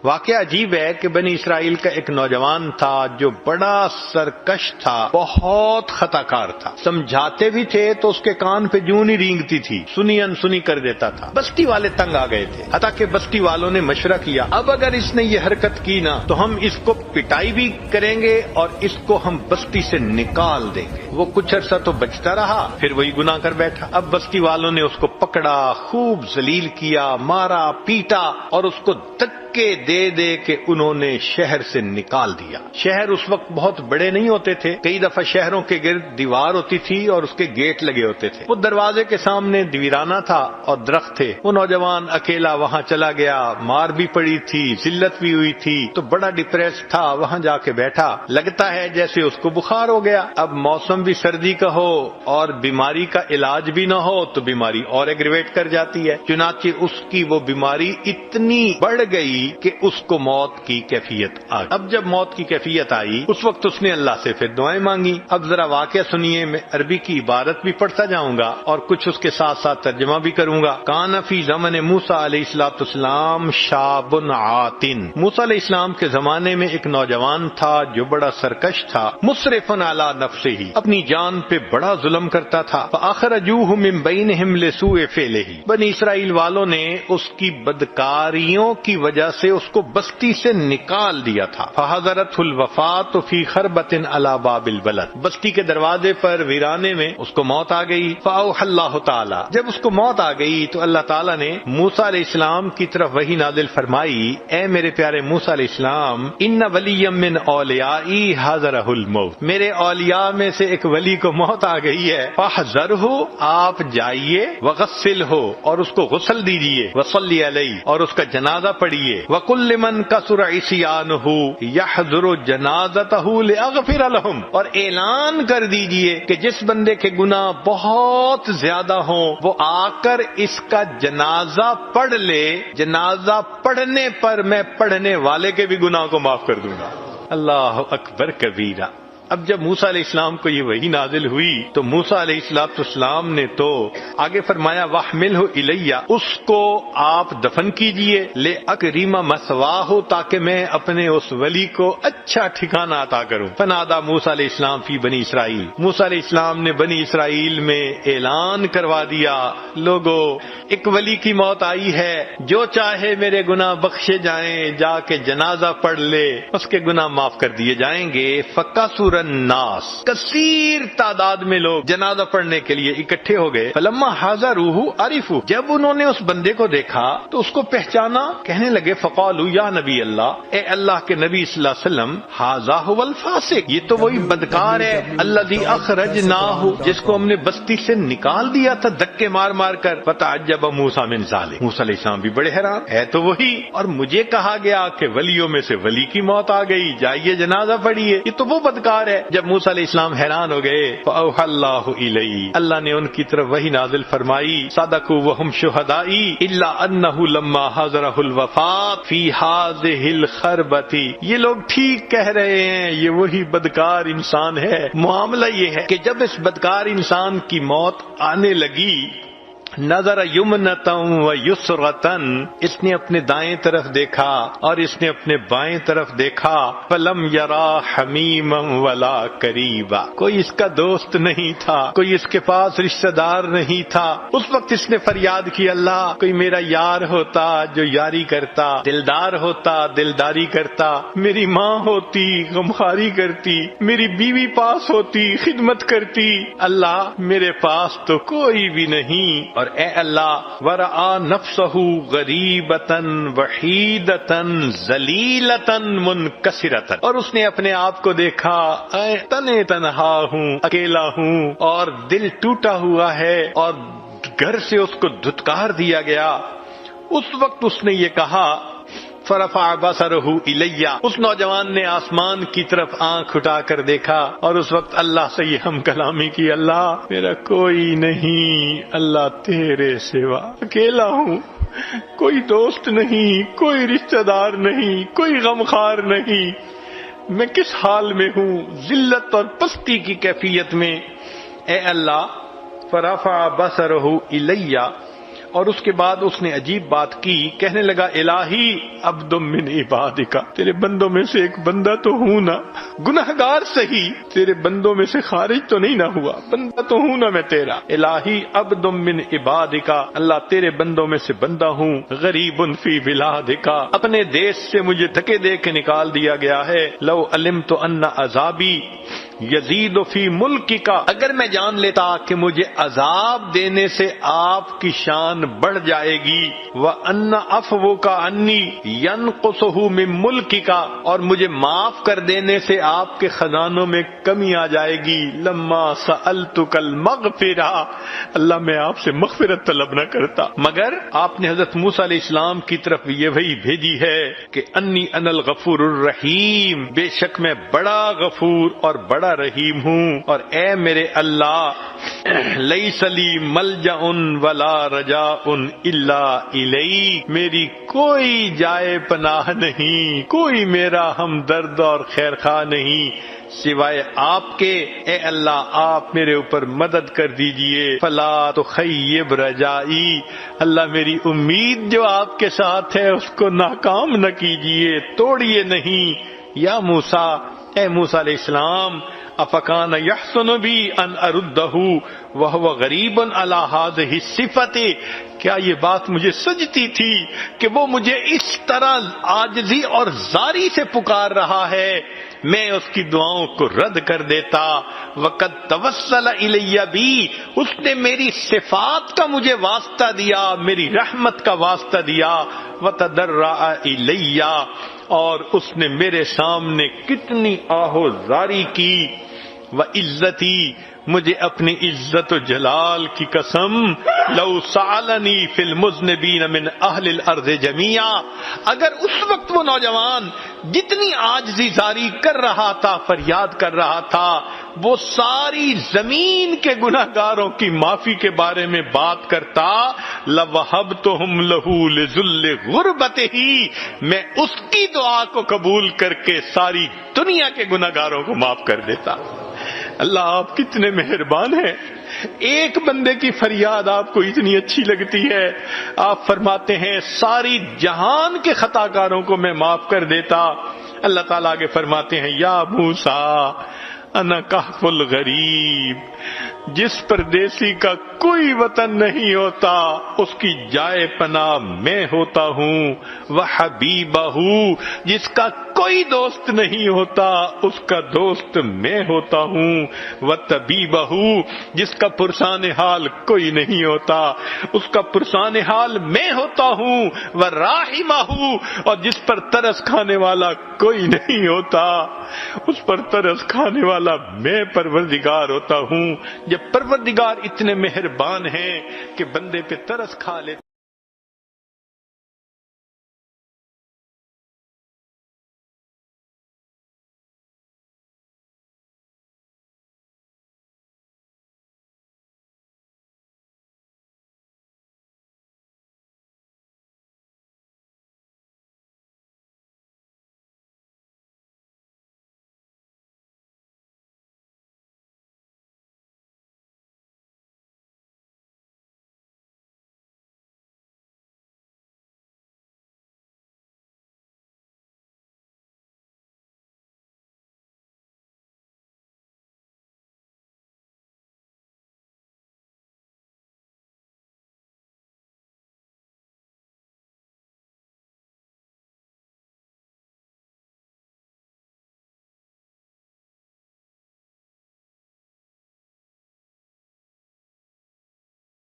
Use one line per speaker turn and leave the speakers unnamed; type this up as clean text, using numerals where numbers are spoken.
واقعہ عجیب ہے کہ بنی اسرائیل کا ایک نوجوان تھا جو بڑا سرکش تھا، بہت خطا کار تھا، سمجھاتے بھی تھے تو اس کے کان پہ جوں نہیں رینگتی تھی، سنی انسنی کر دیتا تھا۔ بستی والے تنگ آ گئے تھے، حتیٰ کہ بستی والوں نے مشورہ کیا اب اگر اس نے یہ حرکت کی نا تو ہم اس کو پٹائی بھی کریں گے اور اس کو ہم بستی سے نکال دیں گے۔ وہ کچھ عرصہ تو بچتا رہا، پھر وہی گناہ کر بیٹھا۔ اب بستی والوں نے اس کو پکڑا، خوب ذلیل کیا، مارا پیٹا اور اس کو دھکے دے دے کے انہوں نے شہر سے نکال دیا۔ شہر اس وقت بہت بڑے نہیں ہوتے تھے، کئی دفعہ شہروں کے گرد دیوار ہوتی تھی اور اس کے گیٹ لگے ہوتے تھے۔ وہ دروازے کے سامنے دیوارانہ تھا اور درخت تھے۔ وہ نوجوان اکیلا وہاں چلا گیا، مار بھی پڑی تھی، ذلت بھی ہوئی تھی، تو بڑا ڈپریس تھا، وہاں جا کے بیٹھا، لگتا ہے جیسے اس کو بخار ہو گیا۔ اب موسم بھی سردی کا ہو اور بیماری کا علاج بھی نہ ہو تو بیماری اور ایگریویٹ کر جاتی ہے، چنانچہ اس کی وہ بیماری اتنی بڑھ گئی کہ اس کو موت کی کیفیت آ گئی۔ اب جب موت کی کیفیت آئی اس وقت اس نے اللہ سے پھر دعائیں مانگی۔ اب ذرا واقعہ سنیے، میں عربی کی عبارت بھی پڑھتا جاؤں گا اور کچھ اس کے ساتھ ساتھ ترجمہ بھی کروں گا۔ کان فی زمن موسیٰ علیہ السلام شاب عاتن، موسیٰ علیہ السلام کے زمانے میں ایک نوجوان تھا جو بڑا سرکش تھا، مسرف علی نفسہ، اپنی جان پہ بڑا ظلم کرتا تھا۔ فاخرجوہ من بینہم لسوء فعلہ، بنی اسرائیل والوں نے اس کی بدکاریوں کی وجہ سے اس کو بستی سے نکال دیا تھا۔ فحضرتہ الوفاۃ فی خربۃ علی باب البلد، بستی کے دروازے پر ویرانے میں اس کو موت آ گئی۔ فاوحی اللہ تعالی، جب اس کو موت آ گئی تو اللہ تعالیٰ نے موسیٰ علیہ السلام کی طرف وحی نازل فرمائی، اے میرے پیارے موسیٰ علیہ السلام، ان ولی من اولیائی حضرہ الموت، میرے اولیاء میں سے ایک ولی کو موت آ گئی ہے، فاحذرہ، آپ جائیے، وغسلہ، اور اس کو غسل دیجیے، وصلی علیہ، اور اس کا جنازہ پڑھیے، وقل لمن کثر عصیانہ یحضر جنازتہ لاغفر لہم، اور اعلان کر دیجیے کہ جس بندے کے گناہ بہت زیادہ ہوں وہ آ کر اس کا جنازہ پڑھ لے، جنازہ پڑھنے پر میں پڑھنے والے کے بھی گناہ کو معاف کر دوں گا۔ اللہ اکبر کبیرہ۔ اب جب موسیٰ علیہ السلام کو یہ وحی نازل ہوئی تو موسیٰ علیہ السلام نے تو آگے فرمایا وَاحْمِلْهُ إِلَيَّ، اس کو آپ دفن کیجئے، لِأَكْرِمَ مَثْوَاهُ، تاکہ میں اپنے اس ولی کو اچھا ٹھکانہ عطا کروں۔ فنادى موسیٰ علیہ السلام فی بنی اسرائیل، موسیٰ علیہ السلام نے بنی اسرائیل میں اعلان کروا دیا، لوگو ایک ولی کی موت آئی ہے، جو چاہے میرے گناہ بخشے جائیں، جا کے جنازہ پڑھ لے، اس کے گناہ معاف کر دیے جائیں گے۔ فَكَثُرَ الناس، کثیر تعداد میں لوگ جنازہ پڑھنے کے لیے اکٹھے ہو گئے۔ فلما حضروہ عرفوا، جب انہوں نے اس بندے کو دیکھا تو اس کو پہچانا، کہنے لگے فقالوا یا نبی اللہ، اے اللہ کے نبی صلی اللہ علیہ وسلم، ھذا ھو الفاسق، یہ تو وہی بدکار ہے، الذی اخرجناہ، جس کو ہم نے بستی سے نکال دیا تھا دھکے مار مار کر۔ فتعجب موسیٰ من ذلک، موسیٰ علیہ السلام بھی بڑے حیران، ہے تو وہی، اور مجھے کہا گیا کہ ولیوں میں سے ولی کی موت آ گئی، جائیے جنازہ پڑھیے، یہ تو وہ بدکار ہے۔ جب موسیٰ علیہ السلام حیران ہو گئے، فأوحى اللہ الیہ، اللہ نے ان کی طرف وحی نازل فرمائی، صدقوا وهم شہداء الا انہ لما حضرہ الوفاۃ فی ہذہ الخربۃ، یہ لوگ ٹھیک کہہ رہے ہیں، یہ وہی بدکار انسان ہے۔ معاملہ یہ ہے کہ جب اس بدکار انسان کی موت آنے لگی، نظر یمنتاً و یسرتاً، اس نے اپنے دائیں طرف دیکھا اور اس نے اپنے بائیں طرف دیکھا، فلم یرا حمیما ولا قریبا، کوئی اس کا دوست نہیں تھا، کوئی اس کے پاس رشتہ دار نہیں تھا۔ اس وقت اس نے فریاد کی، اللہ کوئی میرا یار ہوتا جو یاری کرتا، دلدار ہوتا دلداری کرتا، میری ماں ہوتی غمخاری کرتی، میری بیوی پاس ہوتی خدمت کرتی، اللہ میرے پاس تو کوئی بھی نہیں۔ اور اے اللہ، ورآ نفسہ غریبتاً وحیدتاً ذلیلتاً منکسرتاً، اور اس نے اپنے آپ کو دیکھا تنے تنہا ہوں، اکیلا ہوں، اور دل ٹوٹا ہوا ہے، اور گھر سے اس کو دھتکار دیا گیا۔ اس وقت اس نے یہ کہا، فرفع بصرہ الیہ، اس نوجوان نے آسمان کی طرف آنکھ اٹھا کر دیکھا اور اس وقت اللہ سے یہ ہم کلامی کی، اللہ میرا کوئی نہیں، اللہ تیرے سوا اکیلا ہوں، کوئی دوست نہیں، کوئی رشتہ دار نہیں، کوئی غمخوار نہیں، میں کس حال میں ہوں، ذلت اور پستی کی کیفیت میں۔ اے اللہ، فرفع بصرہ الیہ، اور اس کے بعد اس نے عجیب بات کی، کہنے لگا الہی عبد من عبادک، تیرے بندوں میں سے ایک بندہ تو ہوں نا، گناہگار صحیح، تیرے بندوں میں سے خارج تو نہیں نہ ہوا، بندہ تو ہوں نا میں تیرا، الہی عبد من عبادک، اللہ تیرے بندوں میں سے بندہ ہوں، غریب فی بلادک، اپنے دیش سے مجھے دھکے دے کے نکال دیا گیا ہے، لو علمت ان عذابی یزید فی ملکی کا، اگر میں جان لیتا کہ مجھے عذاب دینے سے آپ کی شان بڑھ جائے گی، وَأَنَّ عَفْوُكَ عَنِّي يَنْقُصُهُ مِن مُلْكِكَ، اور مجھے معاف کر دینے سے آپ کے خزانوں میں کمی آ جائے گی، لما سألتک المغفرہ، اللہ میں آپ سے مغفرت طلب نہ کرتا، مگر آپ نے حضرت موسیٰ علیہ السلام کی طرف یہ وحی بھیجی ہے کہ انی انا الغفور الرحیم، بے شک میں بڑا غفور اور بڑا رحیم ہوں، اور اے میرے اللہ لیس لی ملجأ ولا رجاء الا الیک، میری کوئی جائے پناہ نہیں، کوئی میرا ہمدرد اور خیر خواہ نہیں سوائے آپ کے، اے اللہ آپ میرے اوپر مدد کر دیجئے، فلا تخیب رجائی، اللہ میری امید جو آپ کے ساتھ ہے اس کو ناکام نہ کیجئے، توڑیے نہیں، یا موسیٰ، اے موسیٰ علیہ السلام، افکان یحسن بی ان اردہ وہو غریب علی ہذہ الصفۃ، کیا یہ بات مجھے سجتی تھی کہ وہ مجھے اس طرح عاجزی اور زاری سے پکار رہا ہے، میں اس کی دعاؤں کو رد کر دیتا، وقد توسل الی بی، اس نے میری صفات کا مجھے واسطہ دیا، میری رحمت کا واسطہ دیا، وتضرع الی، اور اس نے میرے سامنے کتنی آہو زاری کی، وعزتی، مجھے اپنی عزت و جلال کی قسم، لو سألنی فی المذنبین من اہل الارض جمیعا، اگر اس وقت وہ نوجوان جتنی عاجزی زاری کر رہا تھا، فریاد کر رہا تھا، وہ ساری زمین کے گناہگاروں کی معافی کے بارے میں بات کرتا، لوہبتہم لہ لذل غربتہ، میں اس کی دعا کو قبول کر کے ساری دنیا کے گناہگاروں کو معاف کر دیتا۔ اللہ آپ کتنے مہربان ہیں، ایک بندے کی فریاد آپ کو اتنی اچھی لگتی ہے، آپ فرماتے ہیں ساری جہان کے خطا کاروں کو میں معاف کر دیتا۔ اللہ تعالیٰ آگے فرماتے ہیں یا موسیٰ انا کہف الغریب، جس پردیسی کا کوئی وطن نہیں ہوتا اس کی جائے پناہ میں ہوتا ہوں، وحبیبہ، جس کا کوئی دوست نہیں ہوتا اس کا دوست میں ہوتا ہوں، وطبیبہ، جس کا پرسان حال کوئی نہیں ہوتا اس کا پرسان حال میں ہوتا ہوں، وراحمہ، اور جس پر ترس کھانے والا کوئی نہیں ہوتا اس پر ترس کھانے والا میں پروردگار ہوتا ہوں۔ جب پروردگار اتنے مہربان ہیں کہ بندے پہ ترس کھا لیتے